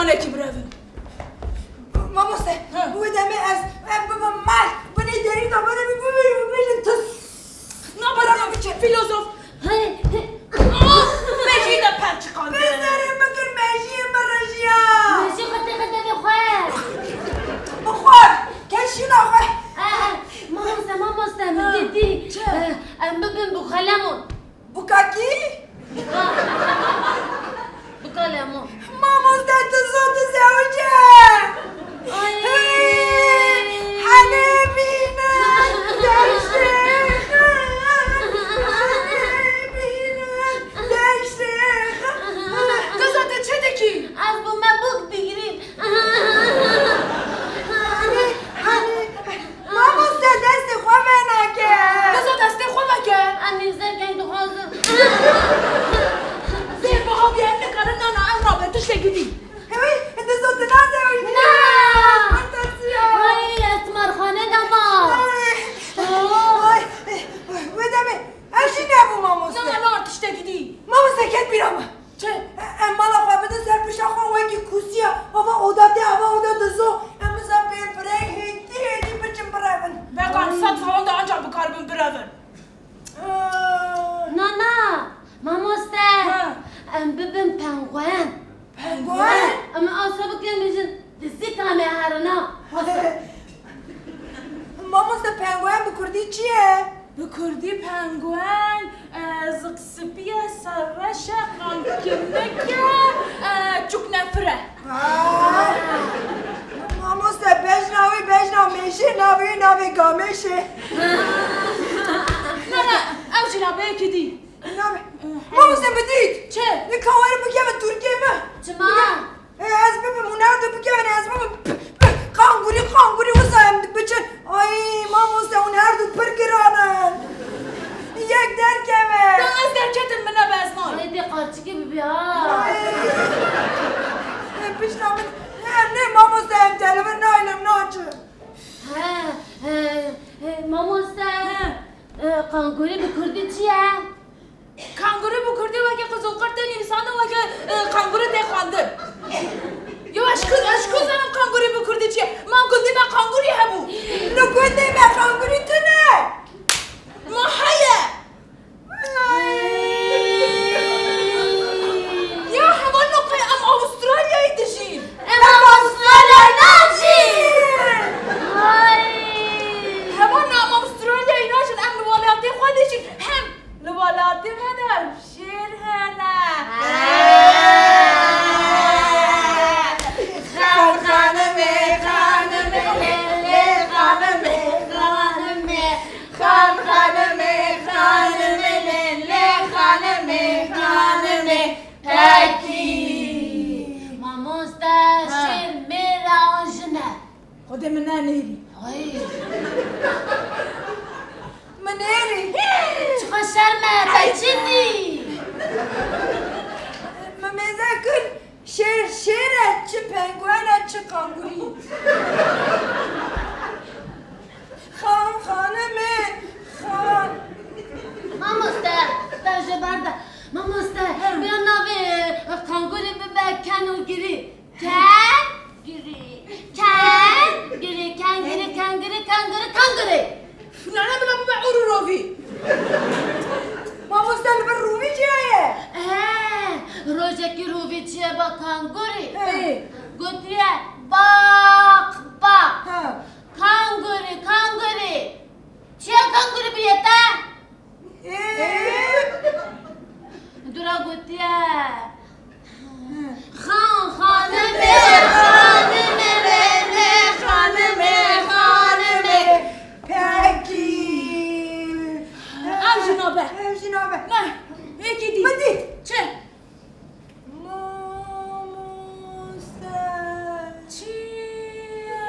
زمانه کی برادر ماموسه بو دمی از بابا مال بنی داری تو بنی ببین تو نه برادر فیلسوف ماشي ده پنج قانده بذاری بکر ماشی مرشیا ماشي خطه بخواه بخور کشی نخواه ماموسه میدیدی ببین بخالمون بکاکی بخالمون ماموسه تو زود زوجه هنه بینه دشته از با من بوک بگیریم ماموسه دست خواه نکه بذار دست خود نکه انیزه که تو خوازم زیر بها بیایم نکاره نه نه او رابطش نگیدی انت زود نازه نه وای تیمارخانه دما بدمه اشی نبو ماموسه نه نه آرتش نگیدی ماموسه کت بیرم چه؟ اما لفا بده سر پیشا خواه وکی کوسیا هوا اودا زو اما زن بفره هیدی بچم برابن بگان صد فوان da ancak bu kalbin برادر نه ماموسه ببین پنگوئن پنگوئن اما آسابه که میشن دستی کامه هرنا ماموسه پنگوئن به کردی چیه؟ به کردی پنگوئن زقسپیه سرشه قمکنکه چوک نفره ماموسه بجناوی میشه ناوی گامشه نه او جنابه کدی ماموسه بدید چه؟ نکاوری بگیم ترکیه ما چما؟ از ببین منارده بگیم از ببین قانگوری وسایم بچن آی ماموسه اون هر دو پرگرانن یک درکمه Ben az derketim bana bezmay. haydi qarçı gibi bir ha پیشنامه نه ماموسه هم تلفن نایلم ناچه ماموسه قانگوری به کردی چیه؟ Kanguru bu kurdu ve ki kız okurdan insanı ve ki kanguru de khandı. Yo aşkı zanım kanguru bu kurdu çiye. Man kurdu ben kanguru hebu. نو گنده من قانگوری تو نه Mahaye. Ya hemen nokaya am Avustralya'yı dişin. Ama Avustralya naçin! Hemen am Avustralya'yı naşın am nuvalatı khadişin. Hem nuvalatı kadar şir hana. Mamosta şir mera anjına. خود من نهری. Hayır. منیری Çıkın şerme bacini. ممیزه کن شیره چه پنگوانه چه قانگوری خانمه Mamosta taşı barda. Mamosta bir navi kanguri bebek kanu giri. Kan giri. Kanguri. Nana bile bu ben uğrurovi. ماموستن بر رومی جایه Rojeki ruviçiye bak kanguri. He. Götüye bak. ها Kanguri. Çiye kanguri bir yete. Dura götüye. Hanımı. پکی Al jinabe. جنابه Ne? Peki değil. Hadi. Çe. ماموستن Çiye.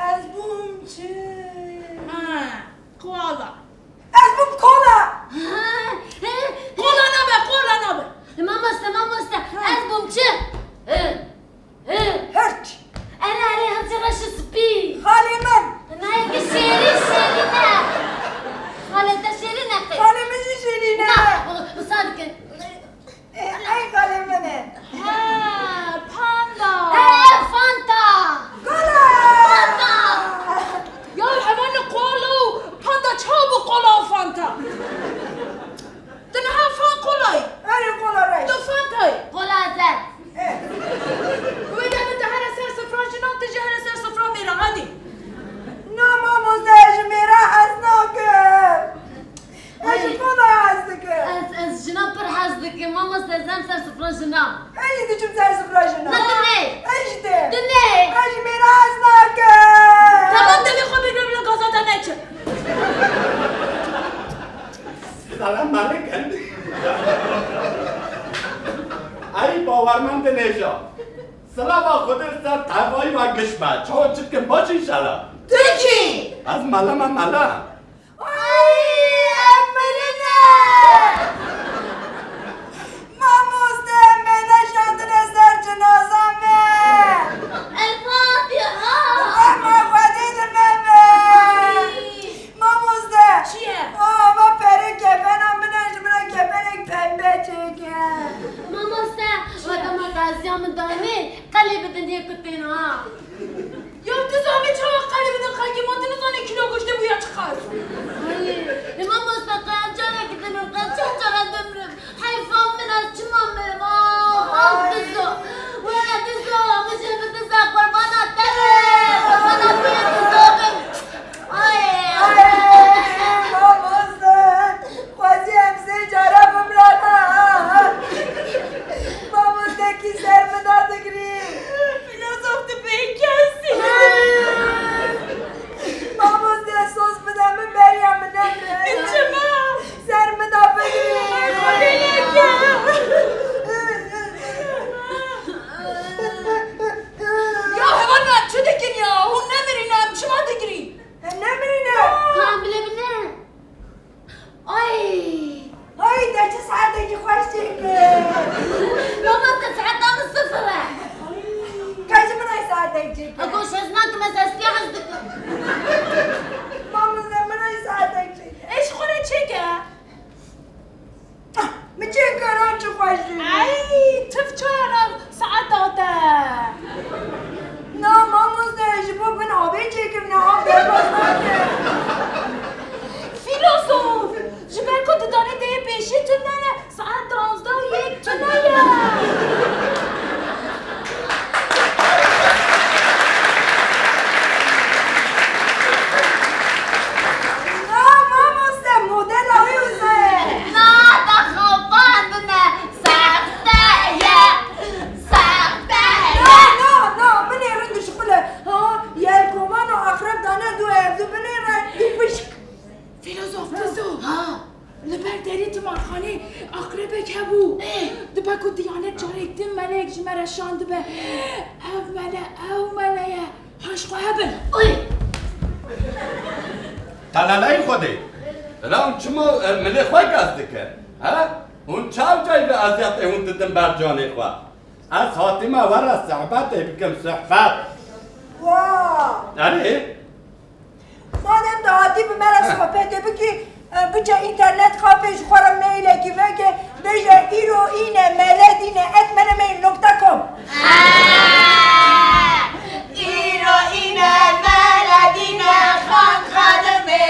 از بوم چه Ha. Koala. از بوم کولا Kola nabe. Mamosta. Az bumçı. هرچ Ana hepsi raşı spi. خالی من Nayki şerine. Halette şerine. خالی من شیرینه ملکن ای باورمند نژاد سلام خودت سر توایی و گشمه چون چید که باشی شلا تو کی؟ از ملم ملم لبرداری تیمارخانه اقربه که بو دبکو دیانت جارکتیم ملک جمره شاند به او ملیه هاشقو هبل تلالای خودی الان چما ملی خواه گزده کن ها؟ اون چاو جای به ازیت اون دیدم بر جانی خواه از حاتمه ور صحبت بکم صحبت آره؟ مادم دادی به مرا صحبت بکی بچه اینترنت خافش خورم میله که بگه بجه ایرو اینه ملدینه اتمنه میل نکته کم ایرو اینه ملدینه خانمه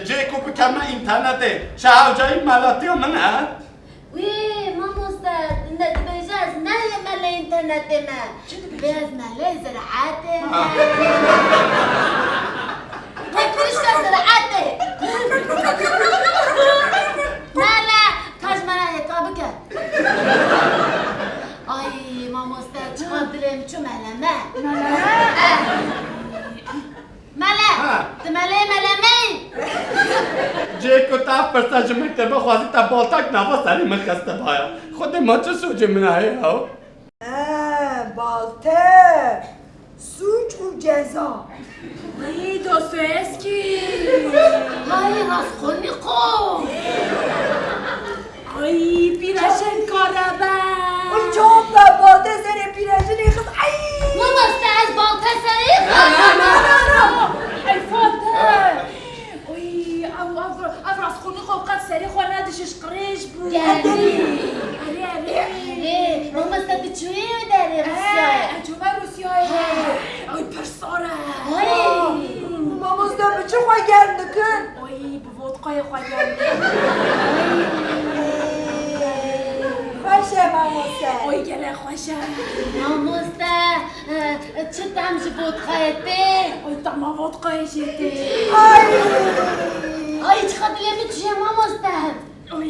جه کو بکم اینترنته چاو جای ملاتی و من ها؟ وی ماما استاد انت بجاز نه مال اینترنت ما بيز مال زراعته تكريش زراعته لا كاجمانا يقابك اي ماما استاد چقدر دلم چو ملمه ملمه جه کو تاف پرسا جمعه تبا خواستی تا بالتاک نفس سری من خسته بایا خود ما چه سوچه منایه ها؟ بالته سوچ و جزا ای دوستویسکی های راسخونیقو ای پیرشن کاربه اون چوب بالته سر پیرشن خود ای ماما استاد بالته سری ای فاته ای او راسخونی خوب قد سری خواه ندشش قریش بود ماما استاد چویی داری روسیاه جمعه روسیاه ای پرساره ماما استاد به چه خواه گرم دکن ای به ودقای خواه گرم خوشه ماما استاد ای گله خوشه ماما استاد چه تمش ودقایته ای تمام ودقای جده ای چقدر لیمی چیه ماما استاد کم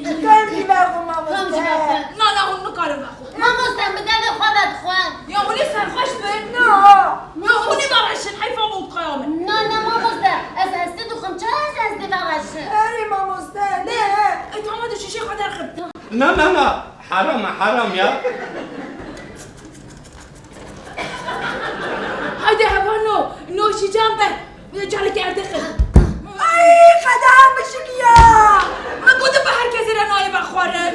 جی بخو ماما کم جی استاد بخو نه اون نکارم بخو ماما استاد به دل خودت خوان یا اونی سرخوش بین نه یا اونی برشن حیفا ودقای آمن نه ماما استاد از هستی دو خم چه از هستی بغشه اری ماما نه حرام یا هایده هوانو نوشی جنبه جاله کرده خیلی ای خدام بشکیا من گوده به هر کسی را نایه بخوارن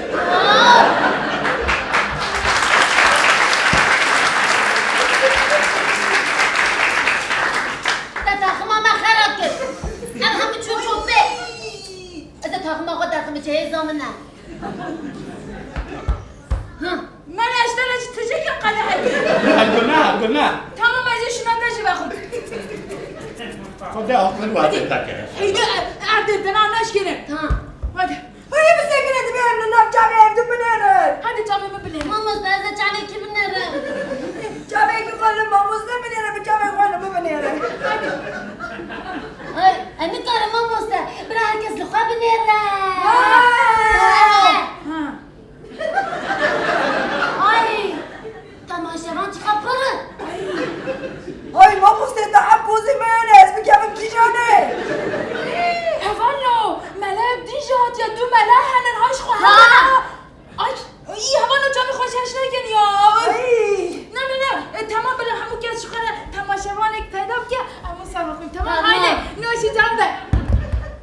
تخمه ما خراب کرد ام همه چون چوبه از تخمه خود تخمه چه هیزامنه من اشترش تجیکم قده هدی گناه تمام ازی شنانده شی بخون خدا آخر واضح تکه هیده ارده دنان نشکنه هاده ای بسکنه دی بیارن نام جامعه اردو بنیرن هاده جامعه ببینیم ماما از چانه کی بنره جامعه که خانم ماموزده بنیرن به جامعه خانم بنیرن اینی کار ماما است برای هر کس لخوا بنره آی تماشاوان چقدر پره ای ماموزده تا حبوزی منه اسم کمم کی جانه هوانو ملک دیجات یا دو ملک هنن هاش خواهد آی هوانو جامعه خوشش نگن یا نه تمام بله همون که از شخص تماشاوان یک پیدا که همون سوا کنیم تمام هایده نوشی جنبه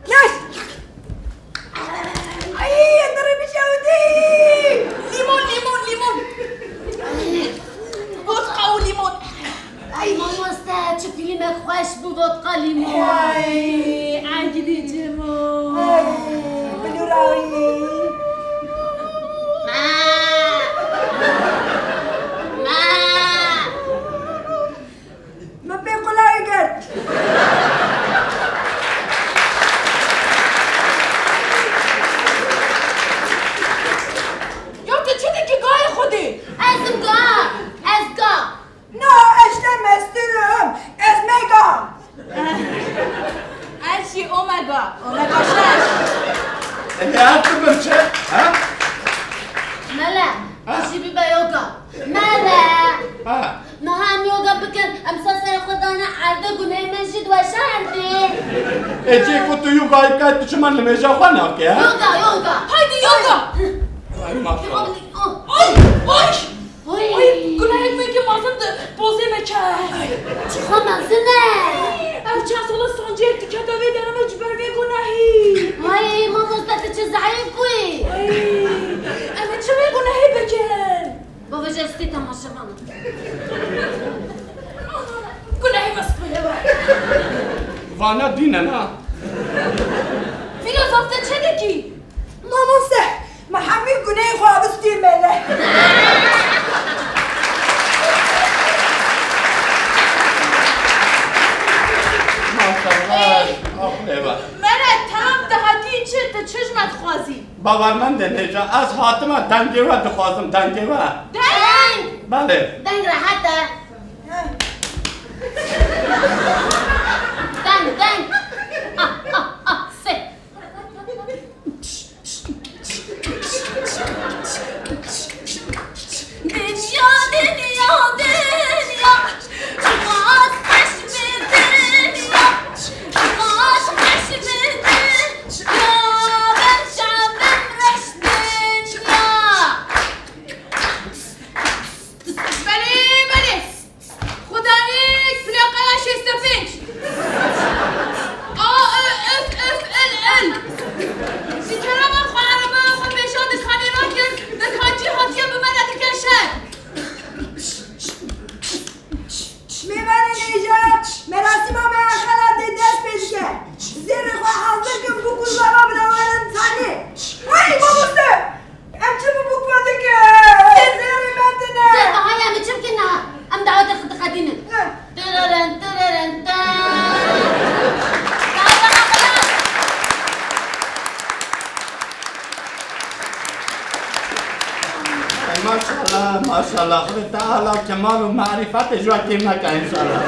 یش ای اندره بشودی لیمون ودقه و لیمون ای ماما است چه فیلم خوش بود ودقه لیمون ای عجلی جمون بلوراوی من به قلای کرد یا تو چی دیگه گاه خودی از گاه نه اشتم استرم از میگا اشی اومگا 6 حرف برچه ها ملا اشی بی یوگا ملا ها ما هم یوگا بکن امسا سر خدانا عرده گناه منشید و شرده ایچی کو تو یوگای که تو چه من نمیشه خوانا که ها یوگا هایدی یوگا ای ماشاءالله آی گناه میگه مازم بازی میکرد چی خواه منزنه او چند سال سانجه دیگه دوی دارم اجبر به گناهی ای ما مستت چه ضعیف کوی اما چه به گناهی بکن با وجستی تماشا من گناهی مسئوله وانا دینه نه فیلوزوفته چه دیگی؟ ماموسه ما همین گناه خوابستی مله منه تمام دهاتی چه تا چشمت خوازی باورمند نیجا از حاتمه دنگه و دخوازم دنگه و دنگ بله دنگ راحته دنگ سه دنیا باز خشم دنیا باز خشم دنیا برشم رش دنیا بله خدانیک پلاقه 65 ال سیکرم هم خواهرمه خود بشاد خانی را کرد دکانچی حاتیه به من ندکشه میبره نیجا مراسم همه اخلات دست پیشکه زیر خواه حاضر کم بکل بابا بنوارن تانی وای ماموسه امچه بکواده که زیر مدنه زر بهای امی چم که نه ام دعوت خود خدینه تررن ماشاءالله خود تعالی کمال و معرفت جوا کم نکن انشاءالله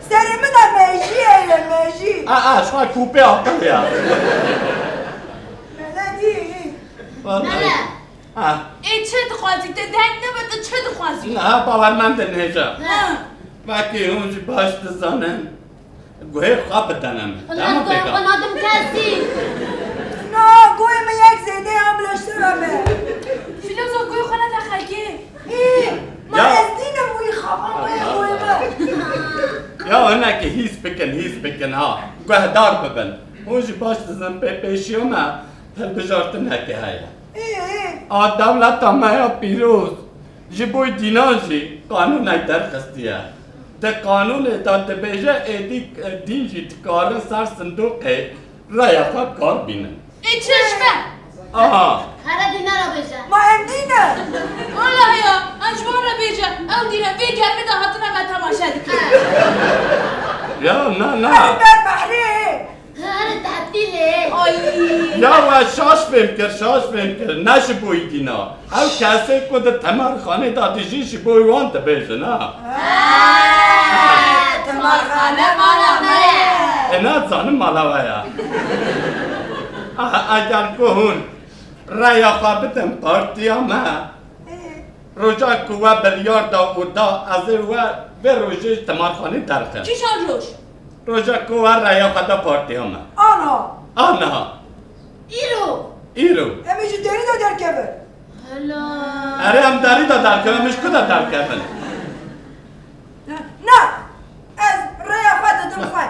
سر من میجیه میجی شما کوپه آقا یا ملدی نه ای چه دخوازی ده دنگ نبود چه دخوازی نه باورمند نیجا وقتی اونجا باش دزانم گوه خواب بدنم خلال گوه خنادم کسی نه گوی من یک سیده هم لشترمه فیلوزوف گوی خونه نخلگی ما از دینم وی خوابم وی یا هنک هیس بکن ها گهدار ببن هوش باش دزن پیشیومه هل بجارت نکه هیا دولت ما پیروز جبوی دینان جی قانون ای درخستیه ده قانون داد بیجه ایدی دین جی تکارن سر صندوقه رای خواب کار بینن ای چشمه هر دینا را بشه ما هم دینه والله یا انجوان را بیجه او دیره بی گرمی ده هاتونه من تماشا دکه یا نه بر بحری هر تعطیله آی یا و شاش فهم کر نش بوی دینا او کسی کد تمرخانه دادی جیش بوی وان تا بیجه نه تمرخانه مالا مه اینا زانم مالاویا اگر کهون رای خوابتم پارتیا ما روژا کوه بلیارد و دا از و روژه تمرخانه درخه کی شان روش؟ روژا کوه رای خواب پارتیا ما آنا ایرو همیشه داری دا در کبه هلا اره هم داری دا در کنه مش کدا در کنه نه از ریا خود دم خود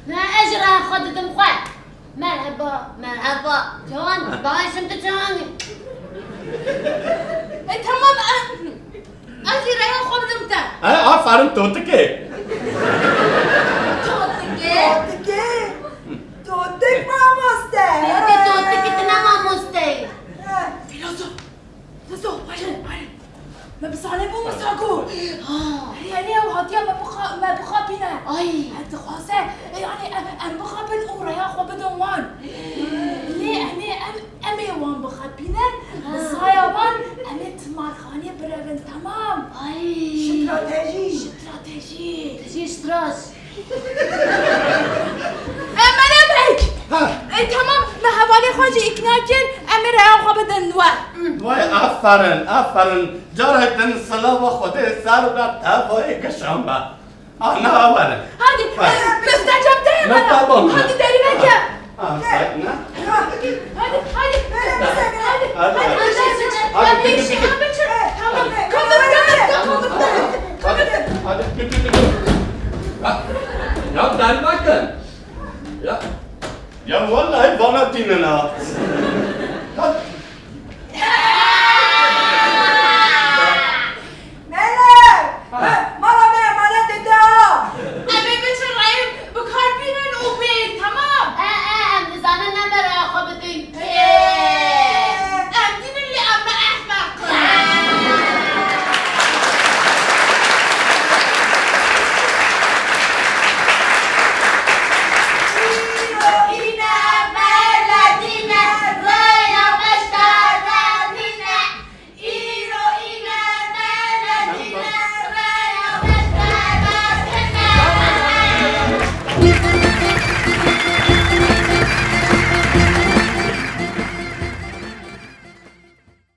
نه اجرا خودتم خواه مرحبا جوان باعثم تجوانی ای تمام از این ریا خواب دمتا آفرین توتکه توتک ماماسته توتکی نمامسته فیلوزوف ما بصالح بو مساكو يعني او هاتيا ما بخابينا هاد خواسه يعني ام بخابن اورا يا خو بدون وان ليه يعني امي وان بخابينا صايبان امي تمارخاني برافن تمام استراتيجي تجي اشتراس انا بهيك اي تمام ما حوالي خواجه اقناع كن امي راه خو بدون وان وای آفرین جارتن سلام خود سر و تابای کشم با آنا آوره هادي مستعجب دايما هادي داري مكة Ya der bakın. Ya vallahi bana dinle ha.